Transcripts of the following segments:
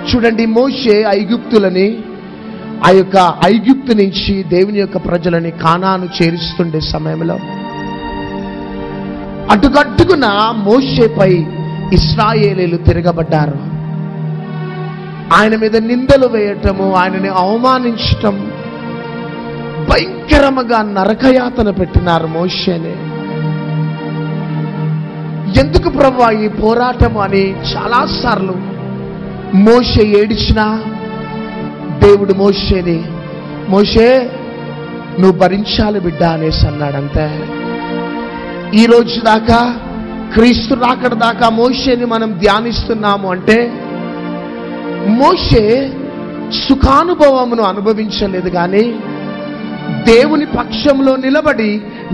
చూడండి, మోషే ఐగుప్తులని, ఆ యొక్క ఐగుప్తు నుంచి దేవుని యొక్క ప్రజలని కానాను చేరుస్తుండే సమయంలో అటుకట్టుకున్న మోషేపై ఇశ్రాయేలీయులు తిరగబడ్డారు. ఆయన మీద నిందలు వేయటము, ఆయనని అవమానించటం, భయంకరముగా నరకయాతన పెట్టినారు మోషేని. ఎందుకు ప్రభువా ఈ పోరాటము అని చాలాసార్లు మోషే ఏడిచినా దేవుడు మోషేని, మోషే నువ్వు భరించాలి బిడ్డ అనేసి అన్నాడంతే. ఈ రోజు దాకా, క్రీస్తు రాకడ దాకా మోషేని మనం ధ్యానిస్తున్నాము అంటే మోషే సుఖానుభవమును అనుభవించలేదు, కానీ దేవుని పక్షంలో నిలబడి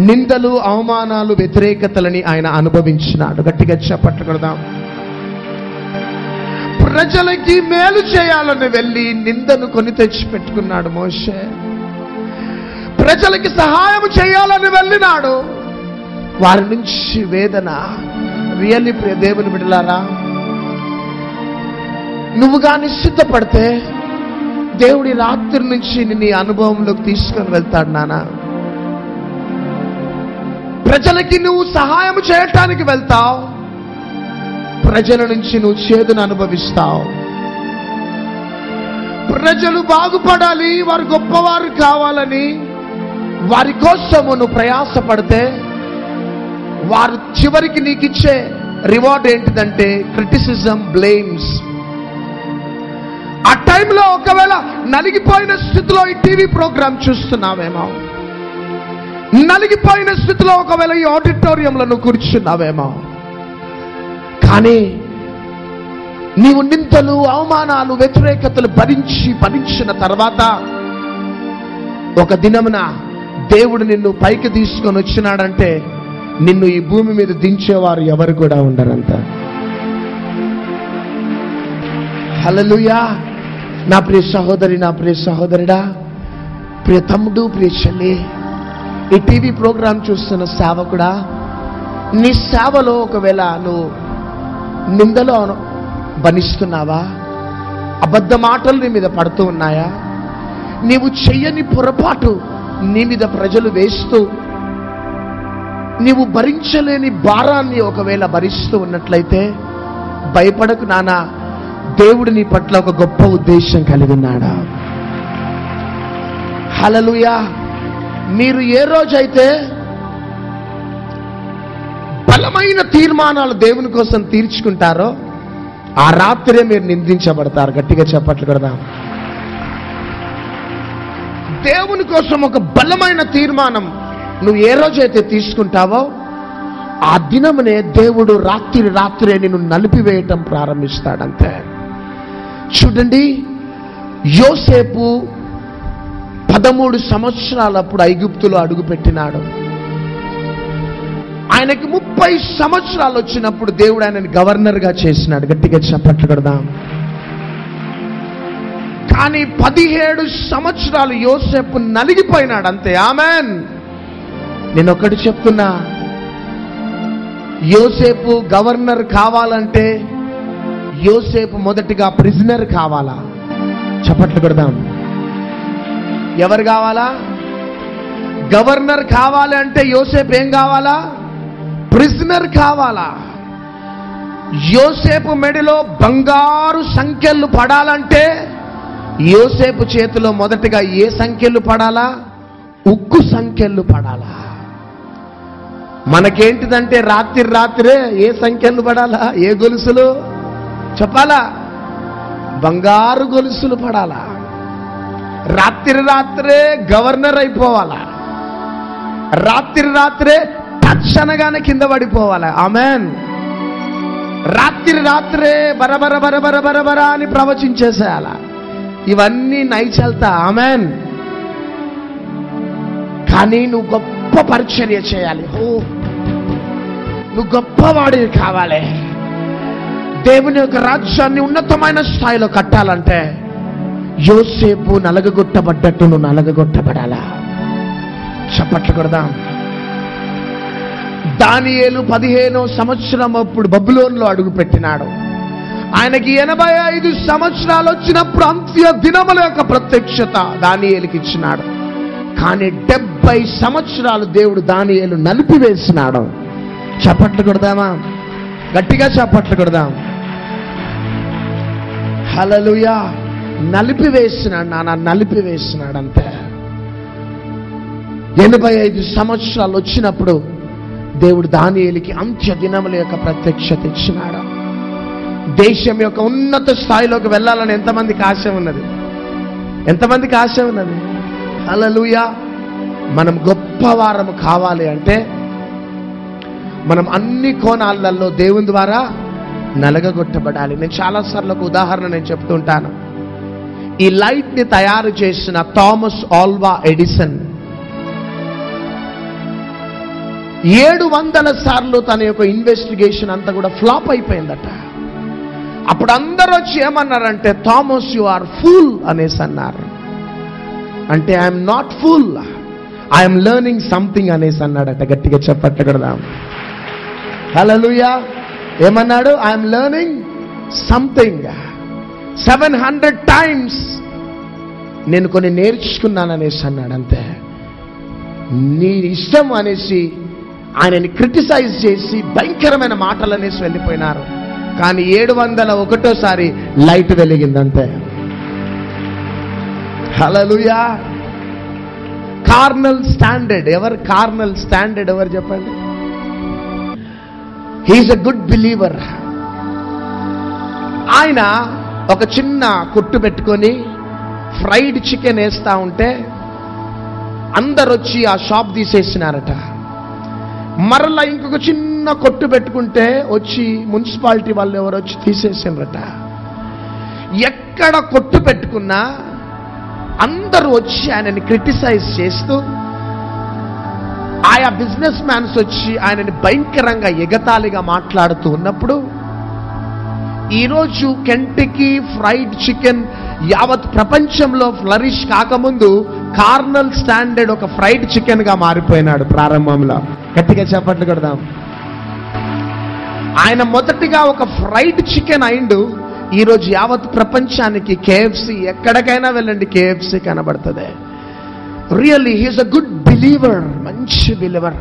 నిందలు, అవమానాలు, వ్యతిరేకతలని ఆయన అనుభవించినాడు. గట్టిగా చప్పట్లు కొడదాం. ప్రజలకి మేలు చేయాలని వెళ్ళి నిందను కొని తెచ్చి పెట్టుకున్నాడు మోషే. ప్రజలకి సహాయం చేయాలని వెళ్ళినాడు, వారి నుంచి వేదన. రియల్లీ ప్రియ దేవుని బిడ్డలారా, నువ్వు కానీ సిద్ధపడితే దేవుడి రాత్రి నుంచి నీ అనుభవంలోకి తీసుకొని వెళ్తాడు నాన్న. ప్రజలకి నువ్వు సహాయం చేయటానికి వెళ్తావు, ప్రజల నుంచి నువ్వు చేదును అనుభవిస్తావు. ప్రజలు బాగుపడాలి, వారు గొప్పవారు కావాలని వారి కోసము నువ్వు ప్రయాసపడితే వారు చివరికి నీకు ఇచ్చే రివార్డ్ ఏంటిదంటే క్రిటిసిజం, బ్లేమ్స్. ఆ టైంలో ఒకవేళ నలిగిపోయిన స్థితిలో ఈ టీవీ ప్రోగ్రాం చూస్తున్నావేమో, నలిగిపోయిన స్థితిలో ఒకవేళ ఈ ఆడిటోరియంలో నువ్వు కూర్చున్నావేమో, కానీ నీవు నిందలు, అవమానాలు, వ్యతిరేకతలు భరించిన తర్వాత ఒక దినమున దేవుడు నిన్ను పైకి తీసుకొని వచ్చినాడంటే నిన్ను ఈ భూమి మీద దించేవారు ఎవరు కూడా ఉండరంట. హల్లెలూయా. నా ప్రియ సహోదరి, నా ప్రియ సహోదరుడా, ప్రియ తమ్ముడు, ప్రియ చెల్లి, ఈ టీవీ ప్రోగ్రాం చూస్తున్న సేవకుడా, నీ సేవలో ఒకవేళ నువ్వు నిందలో భరిస్తున్నావా? అబద్ధ మాటలు నీ మీద పడుతూ ఉన్నాయా? నీవు చెయ్యని పొరపాటు నీ మీద ప్రజలు వేస్తూ నీవు భరించలేని భారాన్ని ఒకవేళ భరిస్తూ ఉన్నట్లయితే భయపడకు నానా, దేవుడు నీ పట్ల ఒక గొప్ప ఉద్దేశం కలిగి ఉన్నాడా. హల్లెలూయా. మీరు ఏ రోజైతే బలమైన తీర్మానాలు దేవుని కోసం తీర్చుకుంటారో ఆ రాత్రే మీరు నిందించబడతారు. గట్టిగా చప్పట్లు కొడదాం. దేవుని కోసం ఒక బలమైన తీర్మానం నువ్వు ఏ రోజైతే తీసుకుంటావో ఆ దినమునే దేవుడు రాత్రే నిన్ను నలిపివేయటం ప్రారంభిస్తాడంతే. చూడండి, యోసేపు 13 సంవత్సరాలప్పుడు ఐగుప్తులో అడుగుపెట్టినాడు. ఆయనకి 30 సంవత్సరాలు వచ్చినప్పుడు దేవుడు ఆయనని గవర్నర్గా చేసినాడు. గట్టిగా చప్పట్లు కొడదాం. కానీ 17 సంవత్సరాలు యోసేపు నలిగిపోయినాడు అంతే. ఆమెన్. నేను ఒకటి చెప్తున్నా, యోసేపు గవర్నర్ కావాలంటే యోసేపు మొదటిగా ప్రిజనర్ కావాలా? చప్పట్లు కొడదాం. ఎవరు కావాలా? గవర్నర్ కావాలి అంటే యోసేపు ఏం కావాలా? ప్రిజనర్ కావాలా? యోసేపు మెడలో బంగారు సంఖ్యలు పడాలంటే యోసేపు చేతిలో మొదటిగా ఏ సంఖ్యలు పడాలా? ఉక్కు సంఖ్యలు పడాలా? మనకేంటిదంటే రాత్రే ఏ సంఖ్యలు పడాలా? ఏ గొలుసులు చెప్పాలా? బంగారు గొలుసులు పడాలా? రాత్రే గవర్నర్ అయిపోవాలా? రాత్రే తక్షణగానే కింద పడిపోవాలా? ఆమెన్. రాత్రే బరబర అని ప్రవచించేసేయాలా? ఇవన్నీ నైచల్తా. ఆమెన్. కానీ నువ్వు గొప్ప పరిచర్య చేయాలి. నువ్వు గొప్పవాడివి కావాలి. దేవుని యొక్క రాజ్యాన్ని ఉన్నతమైన స్థాయిలో కట్టాలంటే యోసేపు నలగగొట్టబడ్డట్టు నువ్వు నలగగొట్టబడాలా? చప్పట్లు కొడదాం. దానియేలు 15వ సంవత్సరం అప్పుడు బబులోనులో అడుగు పెట్టినాడు. ఆయనకి 85 సంవత్సరాలు వచ్చినప్పుడు అంత్య దినముల యొక్క ప్రత్యక్షత దానియేలుకి ఇచ్చినాడు. కానీ 70 సంవత్సరాలు దేవుడు దానియేలు నలిపివేసినాడు. చప్పట్లు కొడదామా? గట్టిగా చప్పట్లు కొడదాం. హల్లెలూయా. నలిపివేసినాడు నాన్న, నలిపివేసినాడు అంతే. 85 సంవత్సరాలు వచ్చినప్పుడు దేవుడు దానియేలుకి అంత్య దినముల యొక్క ప్రత్యక్షత ఇచ్చినాడు. దేశం యొక్క ఉన్నత స్థాయిలోకి వెళ్ళాలని ఎంతమందికి ఆశ ఉన్నది? ఎంతమందికి ఆశ ఉన్నది? హల్లెలూయా. మనం గొప్పవారము కావాలి అంటే మనం అన్ని కోణాలలో దేవుని ద్వారా నలగగొట్టబడాలి. నేను చాలాసార్లు ఒక ఉదాహరణ నేను చెప్తుంటాను. ఈ లైట్ ని తయారు చేసిన థామస్ ఆల్వా ఎడిసన్ 700 సార్లు తన యొక్క ఇన్వెస్టిగేషన్ అంతా కూడా ఫ్లాప్ అయిపోయిందట. అప్పుడు అందరూ వచ్చి ఏమన్నారంటే, థామస్ యు ఆర్ ఫూల్ అనేసి అన్నారు. అంటే I'm not fool, I'm learning something అనేసి అన్నాడట. గట్టిగా చెప్పట్టగడదాం. హల్లెలూయా. ఏమన్నాడు? I'm learning something. 700 times నేను కొన్ని నేర్చుకున్నాను అనేసి అన్నాడు. అంతే. నీ ఇష్టం అనేసి ఆయనని క్రిటిసైజ్ చేసి భయంకరమైన మాటలు అనేసి వెళ్ళిపోయినారు. కానీ 701సారి లైట్ వెలిగిందంతే. హల్లెలూయా. కార్నల్ స్టాండర్డ్ ఎవరు? కార్నల్ స్టాండర్డ్ ఎవరు చెప్పండి? He's a good believer. ఆయన ఒక చిన్న కొట్టు పెట్టుకొని ఫ్రైడ్ చికెన్ వేస్తా ఉంటే అందరు వచ్చి ఆ షాప్ తీసేసినారట. మరలా ఇంకొక చిన్న కొట్టు పెట్టుకుంటే వచ్చి మున్సిపాలిటీ వాళ్ళు ఎవరు వచ్చి తీసేసినారట. ఎక్కడ కొట్టు పెట్టుకున్నా అందరూ వచ్చి ఆయనని క్రిటిసైజ్ చేస్తూ, ఆయా బిజినెస్ మ్యాన్స్ వచ్చి ఆయనని భయంకరంగా ఎగతాళిగా మాట్లాడుతూ ఉన్నప్పుడు, ఈరోజు కెంటకీ ఫ్రైడ్ చికెన్ యావత్ ప్రపంచంలో ఫ్లరిష్ కాకముందు కార్నల్ స్టాండర్డ్ ఒక ఫ్రైడ్ చికెన్ గా మారిపోయినాడు ప్రారంభంలో. గట్టిగా చప్పట్లు కొడదాం. ఆయన మొదటిగా ఒక ఫ్రైడ్ చికెన్ అయిండు. ఈరోజు యావత్ ప్రపంచానికి కేఎఫ్సి, ఎక్కడికైనా వెళ్ళండి కేఎఫ్సి కనబడుతుంది. Really he's a good believer. మంచి బిలీవర్.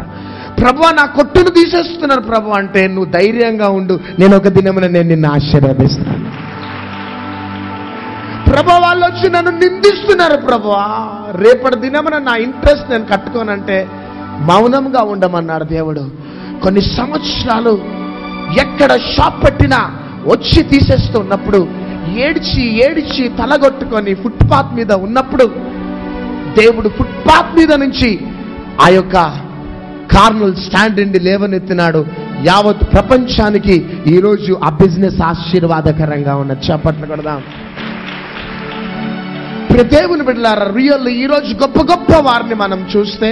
ప్రభువా నా కొట్టును తీసేస్తున్నారు ప్రభు అంటే, నువ్వు ధైర్యంగా ఉండు, నేను ఒక దినమున నేను నిన్ను ఆశీర్వదిస్తాను. ప్రభు వాళ్ళు వచ్చి నన్ను నిందిస్తున్నారు ప్రభువా, రేపటి దినమున నా ఇంట్రెస్ట్ నేను కట్టుకోనంటే మౌనంగా ఉండమన్నాడు దేవుడు. కొన్ని సంవత్సరాలు ఎక్కడ షాప్ పెట్టినా వచ్చి తీసేస్తున్నప్పుడు ఏడ్చి ఏడ్చి తలగొట్టుకొని ఫుట్పాత్ మీద ఉన్నప్పుడు దేవుడు ఫుట్పాత్ మీద నుంచి ఆ యొక్క కార్నల్ స్టాండర్డ్ లేవనెత్తినాడు. యావత్ ప్రపంచానికి ఈరోజు ఆ బిజినెస్ ఆశీర్వాదకరంగా ఉన్న. చప్పట్లు కొడదాం. దేవుని బిడ్డలారా, రియల్లీ ఈరోజు గొప్ప గొప్ప వారిని మనం చూస్తే,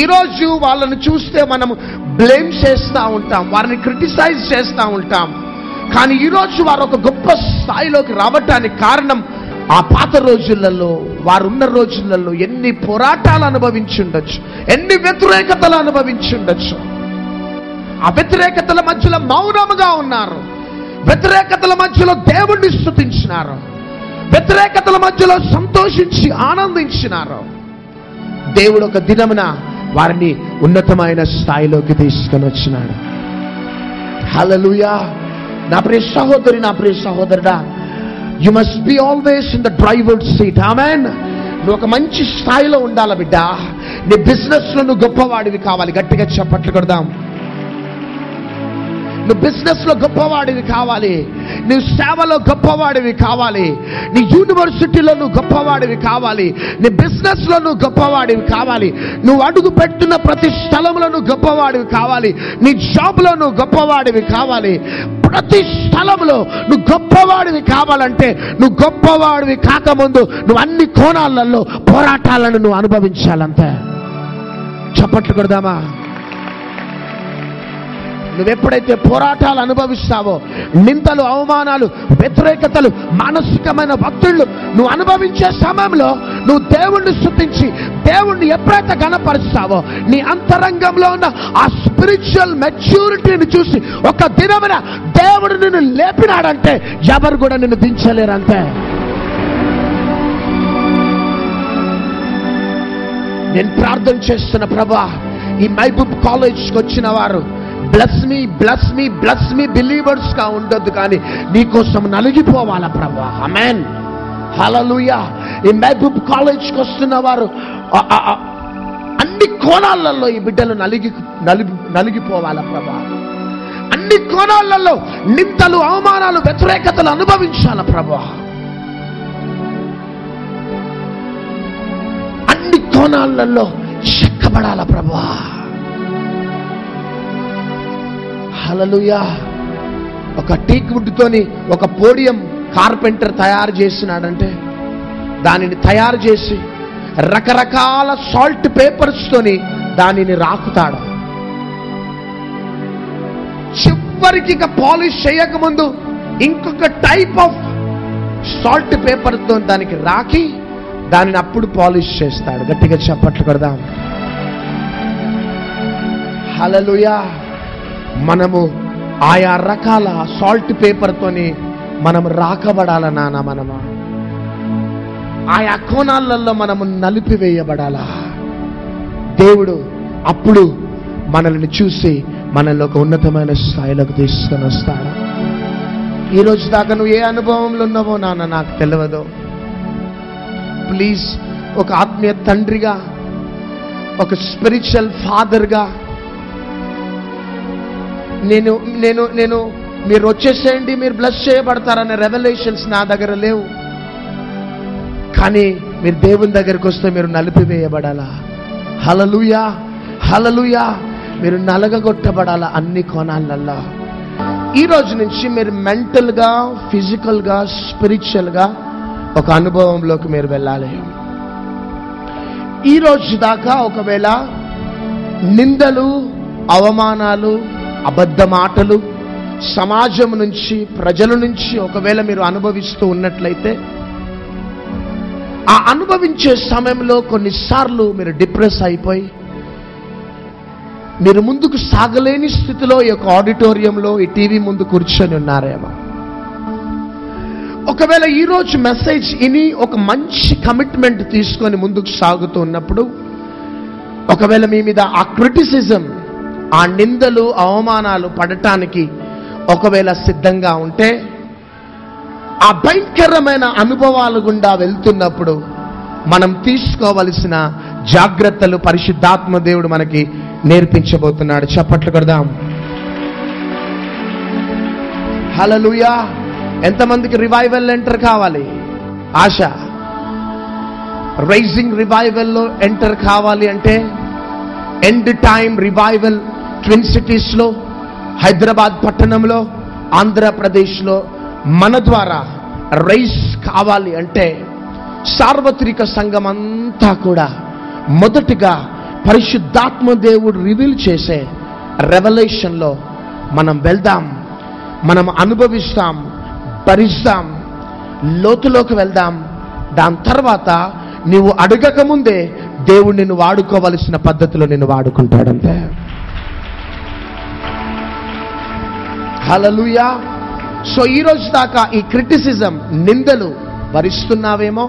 ఈరోజు వాళ్ళని చూస్తే మనం బ్లేమ్ చేస్తూ ఉంటాం, వారిని క్రిటిసైజ్ చేస్తూ ఉంటాం. కానీ ఈరోజు వారు ఒక గొప్ప స్థాయిలోకి రావటానికి కారణం, ఆ పాత రోజులలో, వారున్న రోజులలో ఎన్ని పోరాటాలు అనుభవించుండొచ్చు, ఎన్ని వ్యతిరేకతలు అనుభవించుండొచ్చు. ఆ వ్యతిరేకతల మధ్యలో మౌనముగా ఉన్నారు, వ్యతిరేకతల మధ్యలో దేవుణ్ణి స్తుతించినారు, వ్యతిరేకతల మధ్యలో సంతోషించి ఆనందించినారు. దేవుడు ఒక దినమున వారిని ఉన్నతమైన స్థాయిలోకి తీసుకొని వచ్చినాడు. హల్లెలూయా. నా ప్రియ సహోదరి, నా ప్రియ సహోదరుడా, you must be always in the driver's seat. ఆమేన్. నువ్వు ఒక మంచి స్థాయిలో ఉండాలి బిడ్డ. నీ బిజినెస్ లో నువ్వు గొప్పవాడివి కావాలి. గట్టిగా చప్పట్లు కొడదాం. నువ్వు బిజినెస్ లో గొప్పవాడివి కావాలి, నువ్వు సేవలో గొప్పవాడివి కావాలి, నీ యూనివర్సిటీలో నువ్వు గొప్పవాడివి కావాలి, నీ బిజినెస్ లో నువ్వు గొప్పవాడివి కావాలి, నువ్వు అడుగు పెట్టున్న ప్రతి స్థలంలో నువ్వు గొప్పవాడివి కావాలి, నీ జాబ్ లో నువ్వు గొప్పవాడివి కావాలి. ప్రతి స్థలంలో నువ్వు గొప్పవాడివి కావాలంటే, నువ్వు గొప్పవాడివి కాకముందు నువ్వు అన్ని కోణాలలో పోరాటాలను నువ్వు అనుభవించాలంతే. చప్పట్లు కొడదామా? నువ్వెప్పుడైతే పోరాటాలు అనుభవిస్తావో, నిందలు, అవమానాలు, వ్యతిరేకతలు, మానసికమైన ఒత్తిళ్లు నువ్వు అనుభవించే సమయంలో నువ్వు దేవుణ్ణి స్తుతించి దేవుణ్ణి ఎప్పుడైతే గణపరుస్తావో, నీ అంతరంగంలో ఉన్న ఆ స్పిరిచువల్ మెచ్యూరిటీని చూసి ఒక దినమున దేవుడు నిన్ను లేపినాడంటే ఎవరు కూడా నిన్ను దించలేరంతే. నేను ప్రార్థన చేస్తున్న ప్రభా, ఈ మహబూబ్ కాలేజ్కి వచ్చిన వారు bless me bless me bless me believers గా ఉండొద్దు, కానీ నీకోసం నలిగిపోవాలా ప్రభా. ఆమేన్, హల్లెలూయా. ఈ మహబూబ్ కాలేజ్కి వస్తున్న వారు అన్ని కోణాలలో ఈ బిడ్డలు నలిగిపోవాలా ప్రభా. అన్ని కోణాలలో నిందలు, అవమానాలు, వ్యతిరేకతలు అనుభవించాలా ప్రభా. అన్ని కోణాలలో చెక్కబడాలా ప్రభా. హల్లెలూయా. ఒక టీక్ వుడ్ తోని ఒక పోడియం కార్పెంటర్ తయారు చేసినాడంటే దానిని తయారు చేసి రకరకాల సాల్ట్ పేపర్స్ తోని దానిని రాకుతాడు. చివరికి ఇక పాలిష్ చేయకముందు ఇంకొక టైప్ ఆఫ్ సాల్ట్ పేపర్ తో దానికి రాకి దానిని అప్పుడు పాలిష్ చేస్తాడు. గట్టిగా చప్పట్లు కొడదాం. హల్లెలూయా. మనము ఆయా రకాల సాల్ట్ పేపర్ తోని మనం రాకబడాల నాన్న. మనము ఆయా కోణాలలో మనము నలిపివేయబడాలా. దేవుడు అప్పుడు మనల్ని చూసి మనల్ని ఒక ఉన్నతమైన స్థాయిలోకి తీసుకొని వస్తాడు. ఈరోజు దాకా నువ్వు ఏ అనుభవంలో ఉన్నావో నాన్న నాకు తెలియదు. ప్లీజ్, ఒక ఆత్మీయ తండ్రిగా, ఒక స్పిరిచువల్ ఫాదర్గా నేను నేను నేను మీరు వచ్చేసేయండి, మీరు బ్లెస్ చేయబడతారనే రెవల్యూషన్స్ నా దగ్గర లేవు. కానీ మీరు దేవుని దగ్గరికి వస్తే మీరు నలిపివేయబడాలా. హల్లెలూయా, హల్లెలూయా. మీరు నలగగొట్టబడాలా అన్ని కోణాలల్లో. ఈ రోజు నుంచి మీరు మెంటల్గా, ఫిజికల్గా, స్పిరిచువల్గా ఒక అనుభవంలోకి మీరు వెళ్ళాలి. ఈ రోజు దాకా ఒకవేళ నిందలు, అవమానాలు, అబద్ధ మాటలు సమాజం నుంచి, ప్రజల నుంచి ఒకవేళ మీరు అనుభవిస్తూ ఉన్నట్లయితే, ఆ అనుభవించే సమయంలో కొన్నిసార్లు మీరు డిప్రెస్ అయిపోయి మీరు ముందుకు సాగలేని స్థితిలో ఈ యొక్క ఆడిటోరియంలో, ఈ టీవీ ముందు కూర్చొని ఉన్నారేమో. ఒకవేళ ఈరోజు మెసేజ్ ఇని ఒక మంచి కమిట్మెంట్ తీసుకొని ముందుకు సాగుతూ ఉన్నప్పుడు, ఒకవేళ మీ మీద ఆ క్రిటిసిజం, ఆ నిందలు, అవమానాలు పడటానికి ఒకవేళ సిద్ధంగా ఉంటే, ఆ భయంకరమైన అనుభవాలు గుండా వెళ్తున్నప్పుడు మనం తీసుకోవలసిన జాగ్రత్తలు పరిశుద్ధాత్మ దేవుడు మనకి నేర్పించబోతున్నాడు. చప్పట్లు కొడదాం. హల్లెలూయా. ఎంతమందికి రివైవల్ ఎంటర్ కావాలి? ఆశ. రైజింగ్ రివైవల్లో ఎంటర్ కావాలి అంటే, ఎండ్ టైం రివైవల్ ట్విన్ సిటీస్లో, హైదరాబాద్ పట్టణంలో, ఆంధ్రప్రదేశ్లో మన ద్వారా రైజ్ కావాలి అంటే, సార్వత్రిక సంఘం అంతా కూడా మొదటిగా పరిశుద్ధాత్మ దేవుడు రివీల్ చేసే రెవల్యూషన్లో మనం వెళ్దాం, మనం అనుభవిస్తాం, భరిస్తాం, లోతులోకి వెళ్దాం. దాని తర్వాత నీవు అడగక ముందే దేవుడు నిన్ను వాడుకోవలసిన పద్ధతిలో నిన్ను వాడుకుంటాడంతే. హల్లెలూయా. సో ఈరోజు దాకా ఈ క్రిటిసిజం, నిందలు భరిస్తున్నావేమో,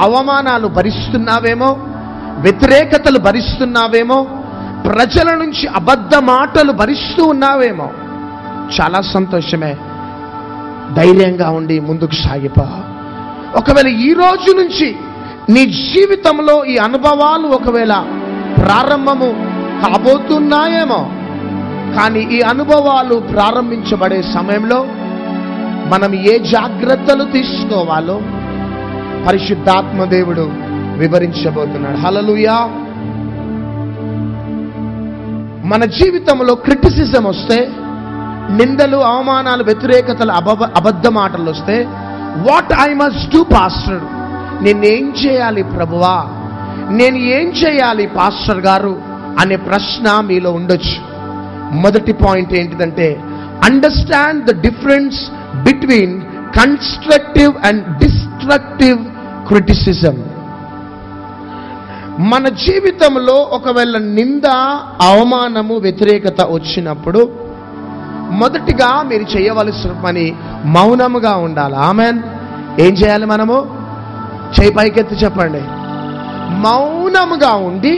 అవమానాలు భరిస్తున్నావేమో, వ్యతిరేకతలు భరిస్తున్నావేమో, ప్రజల నుంచి అబద్ధ మాటలు భరిస్తూ ఉన్నావేమో. చాలా సంతోషమే. ధైర్యంగా ఉండి ముందుకు సాగిపో. ఒకవేళ ఈ రోజు నుంచి నీ జీవితంలో ఈ అనుభవాలు ఒకవేళ ప్రారంభము కాబోతున్నాయేమో, కానీ ఈ అనుభవాలు ప్రారంభించబడే సమయంలో మనం ఏ జాగ్రత్తలు తీసుకోవాలో పరిశుద్ధాత్మ దేవుడు వివరించబోతున్నాడు. హల్లెలూయా. మన జీవితంలో క్రిటిసిజం వస్తే, నిందలు, అవమానాలు, వ్యతిరేకతలు, అబద్ధ మాటలు వస్తే, what I must do pastor? నేనేం చేయాలి ప్రభువా? నేను ఏం చేయాలి పాస్టర్ గారు అనే ప్రశ్న మీలో ఉండొచ్చు. మొదటి పాయింట్ ఏంటిదంటే, understand the difference between constructive and destructive criticism. మన జీవితంలో ఒకవేళ నింద, అవమానము, వ్యతిరేకత వచ్చినప్పుడు మొదటిగా మీరు చేయవలసిన పని మౌనముగా ఉండాలి. ఆమెన్. ఏం చేయాలి? మనము చేయి పైకెత్తి చెప్పండి. మౌనముగా ఉండి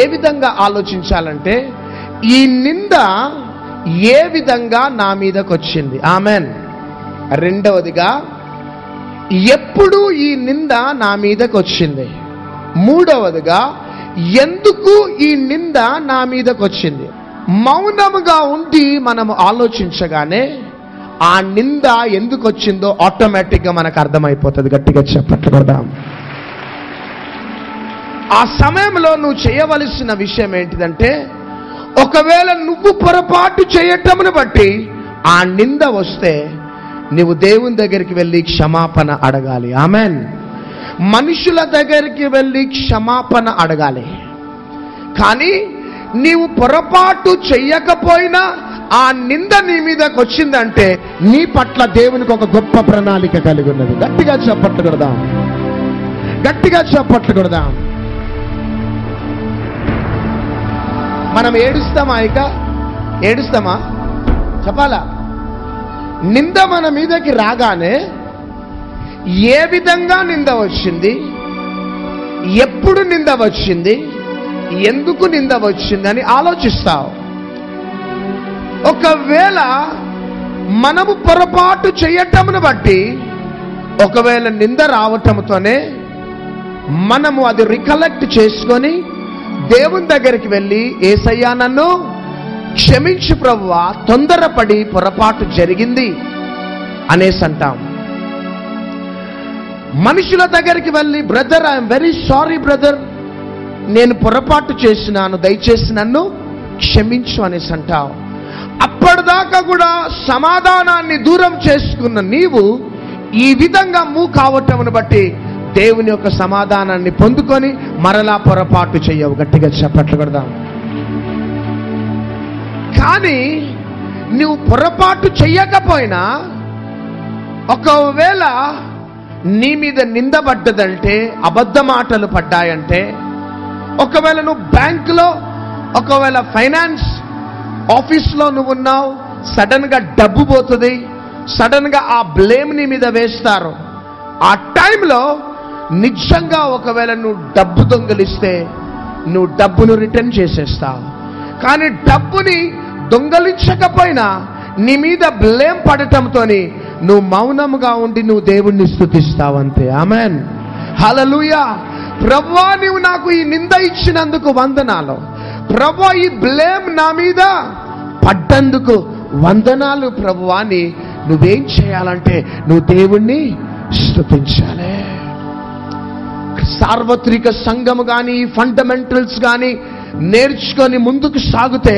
ఏ విధంగా ఆలోచించాలంటే, ఈ నింద ఏ విధంగా నా మీదకి వచ్చింది? ఆమెన్. రెండవదిగా, ఎప్పుడు ఈ నింద నా మీదకి వచ్చింది? మూడవదిగా, ఎందుకు ఈ నింద నా మీదకి వచ్చింది? మౌనముగా ఉండి మనము ఆలోచించగానే ఆ నింద ఎందుకు వచ్చిందో ఆటోమేటిక్గా మనకు అర్థమైపోతుంది. గట్టిగా చెప్పట్లు కొడదాం. ఆ సమయంలో నువ్వు చేయవలసిన విషయం ఏంటిదంటే, ఒకవేళ నువ్వు పొరపాటు చేయటమును బట్టి ఆ నింద వస్తే నువ్వు దేవుని దగ్గరికి వెళ్ళి క్షమాపణ అడగాలి. ఆమెన్. మనుషుల దగ్గరికి వెళ్ళి క్షమాపణ అడగాలి. కానీ నీవు పొరపాటు చెయ్యకపోయినా ఆ నింద నీ మీదకి వచ్చిందంటే నీ పట్ల దేవునికి ఒక గొప్ప ప్రణాళిక కలిగి ఉన్నది. గట్టిగా చప్పట్లు కొడదాం. గట్టిగా చప్పట్లు కొడదాం. మనం ఏడుస్తామా? ఇక ఏడుస్తామా? చెప్పాలా? నింద మన మీదకి రాగానే ఏ విధంగా నింద వచ్చింది, ఎప్పుడు నింద వచ్చింది, ఎందుకు నింద వచ్చిందని ఆలోచిస్తావు. ఒకవేళ మనము పొరపాటు చేయటమును బట్టి ఒకవేళ నింద రావటంతోనే మనము అది రికలెక్ట్ చేసుకొని దేవుని దగ్గరికి వెళ్ళి, యేసయ్యా నన్ను క్షమించు ప్రభువా, తొందరపడి పొరపాటు జరిగింది అనేసి అంటాం. మనుషుల దగ్గరికి వెళ్ళి, brother I'm very sorry brother, నేను పొరపాటు చేసినాను, దయచేసి నన్ను క్షమించు అనేసి అంటావు. అప్పటిదాకా కూడా సమాధానాన్ని దూరం చేసుకున్న నీవు ఈ విధంగా మూవ్ కావటమును బట్టి దేవుని యొక్క సమాధానాన్ని పొందుకొని మరలా పొరపాటు చెయ్యవు. గట్టిగా చప్పట్లు కొడదాం. కానీ నువ్వు పొరపాటు చెయ్యకపోయినా ఒకవేళ నీ మీద నిందపడ్డదంటే, అబద్ధ మాటలు పడ్డాయంటే, ఒకవేళ నువ్వు బ్యాంకులో, ఒకవేళ ఫైనాన్స్ ఆఫీస్లో నువ్వు ఉన్నావు, సడన్ గా డబ్బు పోతుంది, సడన్ గా ఆ బ్లేమ్ నీ మీద వేస్తారు. ఆ టైంలో నిజంగా ఒకవేళ నువ్వు డబ్బు దొంగలిస్తే నువ్వు డబ్బును రిటర్న్ చేసేస్తావు. కానీ డబ్బుని దొంగలించకపోయినా నీ మీద బ్లేమ్ పడటంతో నువ్వు మౌనముగా ఉండి నువ్వు దేవుణ్ణి స్తుతిస్తావు అంతే. ఆమెన్. హల్లెలూయా. ప్రభువా, నీవు నాకు ఈ నింద ఇచ్చినందుకు వందనాలు. ప్రభువా, ఈ బ్లేమ్ నా మీద పడ్డందుకు వందనాలు ప్రభువా అని నువ్వేం చేయాలంటే నువ్వు దేవుణ్ణి స్తుతించాలి. సార్వత్రిక సంఘము కానీ, ఫండమెంటల్స్ కానీ నేర్చుకొని ముందుకు సాగితే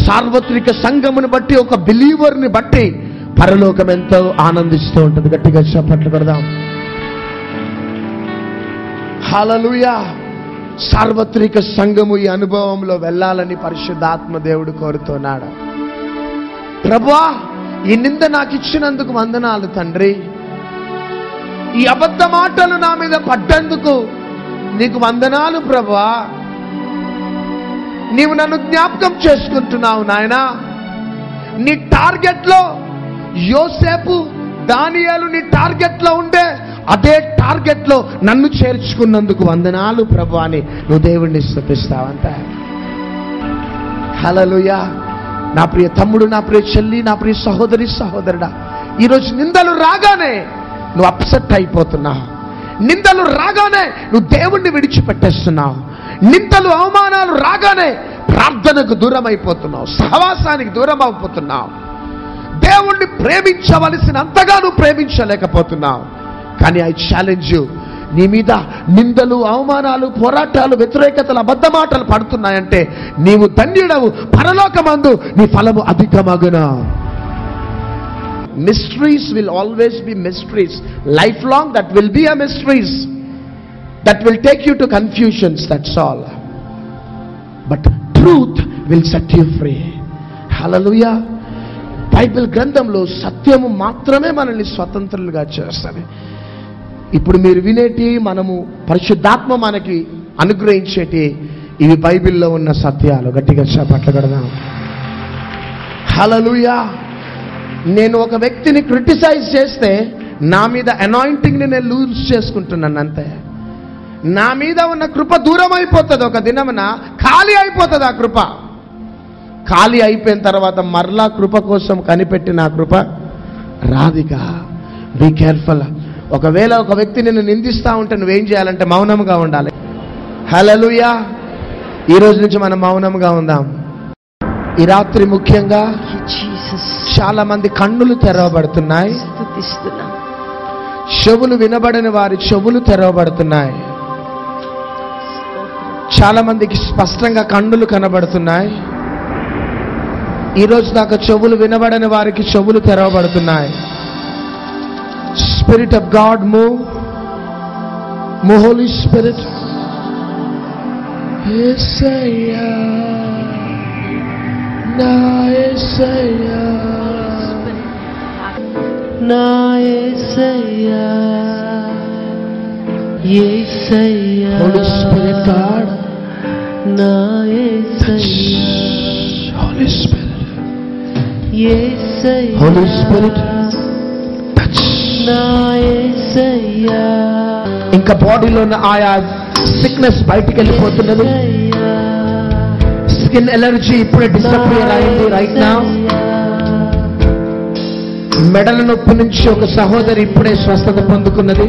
సార్వత్రిక సంఘమును బట్టి, ఒక బిలీవర్ని బట్టి పరలోకం ఎంతో ఆనందిస్తూ ఉంటుంది. గట్టిగా చప్పట్లు కొడదాం. హల్లెలూయా. సార్వత్రిక సంఘము ఈ అనుభవంలో వెళ్ళాలని పరిశుద్ధాత్మ దేవుడు కోరుతున్నాడు. ప్రభువా, ఈ నింద నాకు ఇచ్చినందుకు వందనాలు తండ్రి, ఈ అబద్ధ మాటలు నా మీద పడ్డందుకు నీకు వందనాలు ప్రభువా, నీవు నన్ను జ్ఞాపకం చేసుకుంటున్నావు నాయనా. నీ టార్గెట్ లో యోసేపు, దానియేలు నీ టార్గెట్ లో ఉండే అదే టార్గెట్ లో నన్ను చేర్చుకున్నందుకు వందనాలు ప్రభువా అని నువ్వు దేవుణ్ణి స్తుతిస్తావంట. హల్లెలూయా. నా ప్రియ తమ్ముడు, నా ప్రియ చెల్లి, నా ప్రియ సహోదరి, సహోదరుడా, ఈరోజు నిందలు రాగానే నువ్వు అప్సెట్ అయిపోతున్నావు. నిందలు రాగానే నువ్వు దేవుణ్ణి విడిచిపెట్టేస్తున్నావు. నిందలు, అవమానాలు రాగానే ప్రార్థనకు దూరం అయిపోతున్నావు, సహవాసానికి దూరం అయిపోతున్నావు. దేవుణ్ణి ప్రేమించవలసినంతగా నువ్వు ప్రేమించలేకపోతున్నావు. కానీ ఐ ఛాలెంజ్ యు, నీ మీద నిందలు, అవమానాలు, పోరాటాలు, వ్యతిరేకతలు, అబద్ధ మాటలు పడుతున్నాయంటే నీవు ధన్యుడవు. పరలోకమందు నీ ఫలము అధికమగును. Mysteries will always be mysteries. Lifelong that will be a mysteries. That will take you to confusions, that's all. But truth will set you free. Hallelujah. Bible గ్రంథంలో సత్యము మాత్రమే మనల్ని స్వతంత్రులుగా చేస్తుంది. ఇప్పుడు మీరు వినేటి, మనము పరిశుద్ధాత్మ మనకి అనుగ్రహించేటి ఇవి బైబిల్లో ఉన్న సత్యాలు. గట్టిగా చప్పట్లు కొడదాం. హల్లెలూయా. నేను ఒక వ్యక్తిని క్రిటిసైజ్ చేస్తే నా మీద అనాయింటింగ్ని నేను లూజ్ చేసుకుంటున్నాను అంతే. నా మీద ఉన్న కృప దూరం అయిపోతుంది. ఒక దినమున ఖాళీ అయిపోతుంది. ఆ కృప ఖాళీ అయిపోయిన తర్వాత మరలా కృప కోసం కనిపెట్టిన ఆ కృప రాదిగా. Be careful. ఒకవేళ ఒక వ్యక్తి నిన్ను నిందిస్తూ ఉంటే నువ్వేం చేయాలంటే మౌనంగా ఉండాలి. హల్లెలూయా. ఈ రోజు నుంచి మనం మౌనంగా ఉందాం. ఈ రాత్రి ముఖ్యంగా చాలా మంది కన్నులు తెరవబడుతున్నాయి, చెవులు వినబడని వారి చెవులు తెరవబడుతున్నాయి. చాలా మందికి స్పష్టంగా కన్నులు కనబడుతున్నాయి. ఈరోజు దాకా చెవులు వినబడని వారికి చెవులు తెరవబడుతున్నాయి. Spirit of God move, holy spirit. యేసయ్యా నా యేసయ్యా నా యేసయ్యా యేసయ్యా. హోలీ స్పిరిట్ గాడ్ నా యేసయ్యా. హోలీ స్పిరిట్ యేసయ్యా. హోలీ స్పిరిట్ నా యేసయ్యా. ఇంకా బాడీలో ఉన్న ఆయా సిక్నెస్ బయటికి వెళ్ళిపోతున్నది. స్కిన్ ఎలర్జీ ఇప్పుడే డిసపియర్ అయింది రైట్ నౌ. మెడల నొప్పి నుంచి ఒక సహోదరి ఇప్పుడే స్వస్థత పొందుకున్నది.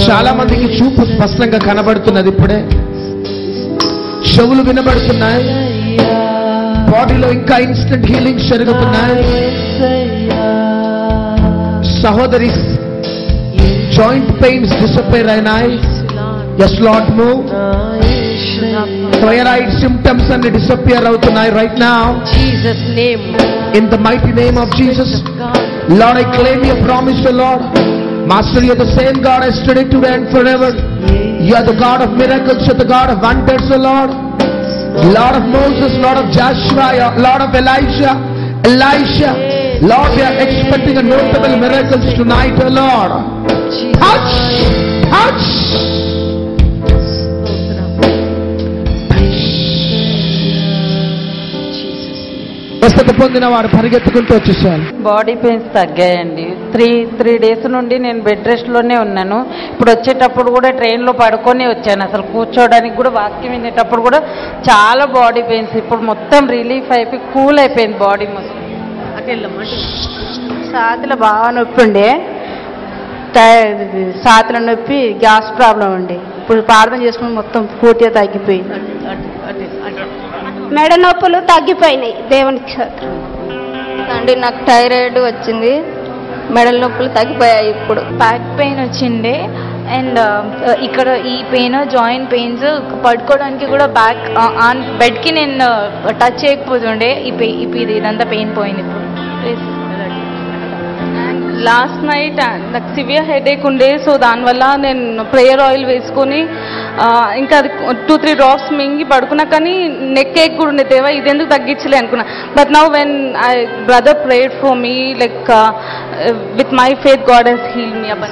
చాలా మందికి చూపు స్పష్టంగా కనబడుతున్నది ఇప్పుడే. చెవులు వినబడుతున్నాయి. బాడీలో ఇంకా ఇన్స్టెంట్ హీలింగ్ జరుగుతున్నాయి. సహోదరి జాయింట్ పెయిన్స్ డిసపియర్ అయినాయి. Yes Lord move. Thyroid symptoms అన్ని డిసపియర్ అవుతున్నాయి right now. Jesus name. In the mighty name of Jesus. Lord, I claim your promise, O Lord. Master, you are the same God yesterday, today and forever. You are the God of miracles, you are the God of wonders, O Lord. Lord of Moses, Lord of Joshua, Lord of Elisha. Lord, we are expecting a notable miracles tonight, O Lord. Touch. స్వస్థత పొందిన వారు పరిగెత్తుకుంటూ వచ్చేసారు. Body pains తగ్గాయండి. Three days నుండి నేను bed రెస్ట్లోనే ఉన్నాను. ఇప్పుడు వచ్చేటప్పుడు కూడా ట్రైన్లో పడుకొని వచ్చాను. అసలు కూర్చోడానికి కూడా, వాక్యం వినేటప్పుడు కూడా చాలా బాడీ పెయిన్స్. ఇప్పుడు మొత్తం రిలీఫ్ అయిపోయి కూల్ అయిపోయింది బాడీ మొత్తం. ఛాతీలో బాగా నొప్పి ఉండే, ఛాతీలో నొప్పి, గ్యాస్ ప్రాబ్లం ఉండే. ఇప్పుడు ప్రార్థన చేసుకుని మొత్తం పూర్తిగా తగ్గిపోయింది. మెడ నొప్పులు తగ్గిపోయినాయి దేవునికి స్తోత్రం. అండి నాకు థైరాయిడ్ వచ్చింది, మెడల నొప్పులు తగ్గిపోయాయి. ఇప్పుడు బ్యాక్ పెయిన్ వచ్చిండే అండ్ ఇక్కడ ఈ పెయిన్, జాయింట్ పెయిన్స్, పడుకోవడానికి కూడా బ్యాక్ ఆన్ బెడ్కి నేను టచ్ చేయకపోతుండే. ఇదంతా పెయిన్ పోయింది ఇప్పుడు. లాస్ట్ నైట్ నాకు సివియర్ హెడేక్ ఉండే. సో దానివల్ల నేను ప్రేయర్ ఆయిల్ వేసుకొని ఇంకా అది 2-3 డ్రాప్స్ మింగి పడుకున్నా. కానీ నెక్ ఏక్ కూడా ఉండే. దేవా ఇది ఎందుకు తగ్గించలే అనుకున్నా. But now when I brother prayed for me, like with my faith God he's healed me up.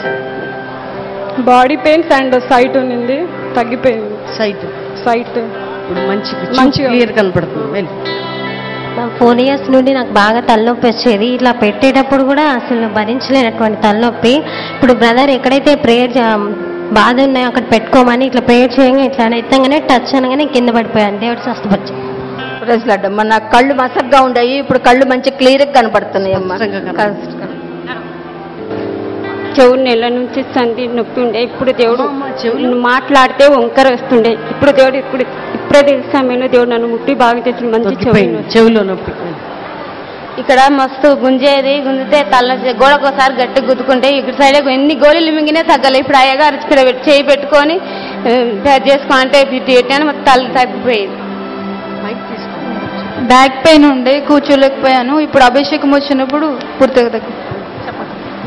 Body pains and sight ఉన్నింది, తగ్గిపోయింది. సైట్ ఇప్పుడు మంచిగా క్లియర్ కనపడుతుంది. 4 years నుండి నాకు బాగా తలనొప్పి వచ్చేది. ఇట్లా పెట్టేటప్పుడు కూడా అసలు భరించలేనటువంటి తలనొప్పి. ఇప్పుడు బ్రదర్ ఎక్కడైతే ప్రేయర్ బాధ ఉన్నాయో అక్కడ పెట్టుకోమని ఇట్లా ప్రేయర్ చేయగా ఇట్లా ఎత్తంగానే టచ్ అనగానే కింద పడిపోయాను. దేవుడు స్వస్థపరిచాడు. ప్రజలడ్డమ్మ నాకు కళ్ళు మసగ్గా ఉండయి, ఇప్పుడు కళ్ళు మంచి క్లియర్గా కనపడుతున్నాయి అమ్మ. చెవు నెల నుంచి సంధి నొప్పి ఉండే. ఇప్పుడు దేవుడు మాట్లాడితే వంకర వస్తుండే. ఇప్పుడు దేవుడు ఇప్పుడే సమయంలో దేవుడు నన్ను ముట్టి బాగా తెచ్చి మంచి చెవులో నొప్పి. ఇక్కడ మస్తు గుంజితే తల గోడకోసారి గట్టి గుద్దుకుంటే ఇక్కడ సైడ్ ఎన్ని గోళీలు మింగినే తగ్గలే. ఇప్పుడు అయ్యగారు ఇక్కడ చేయి పెట్టుకొని చేసుకోవాలంటే పెట్టాను, మొత్తం తల తగ్గిపోయేది. బ్యాక్ పెయిన్ ఉండే, కూర్చోలేకపోయాను. ఇప్పుడు అభిషేకం వచ్చినప్పుడు పూర్తిగా తగ్గి.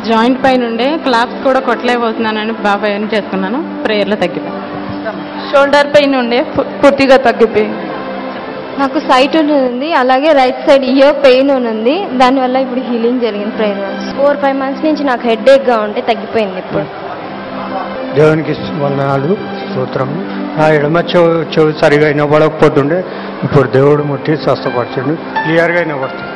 జాయింట్ పెయిన్ ఉండే, క్లాప్స్ కూడా కొట్టలేకపోతున్నానని బాబాయ్ అని చేసుకున్నాను. ప్రేయర్లో తగ్గిపోయింది. షోల్డర్ పెయిన్ ఉండే, పూర్తిగా తగ్గిపోయింది. నాకు సైట్ ఉంది, అలాగే రైట్ సైడ్ ఇయర్ పెయిన్ ఉంది. దానివల్ల ఇప్పుడు హీలింగ్ జరిగింది. ప్రేయర్ 4-5 months నుంచి నాకు హెడేక్గా ఉంటే తగ్గిపోయింది. ఇప్పుడు దేవునికి వందనాలు, స్తోత్రం. నా ఎడమ చెవి సరిగా వినబడకపోతుండే, ఇప్పుడు దేవుడు ముట్టి స్వస్థపరచండి, క్లియర్గా వినబడుతుంది.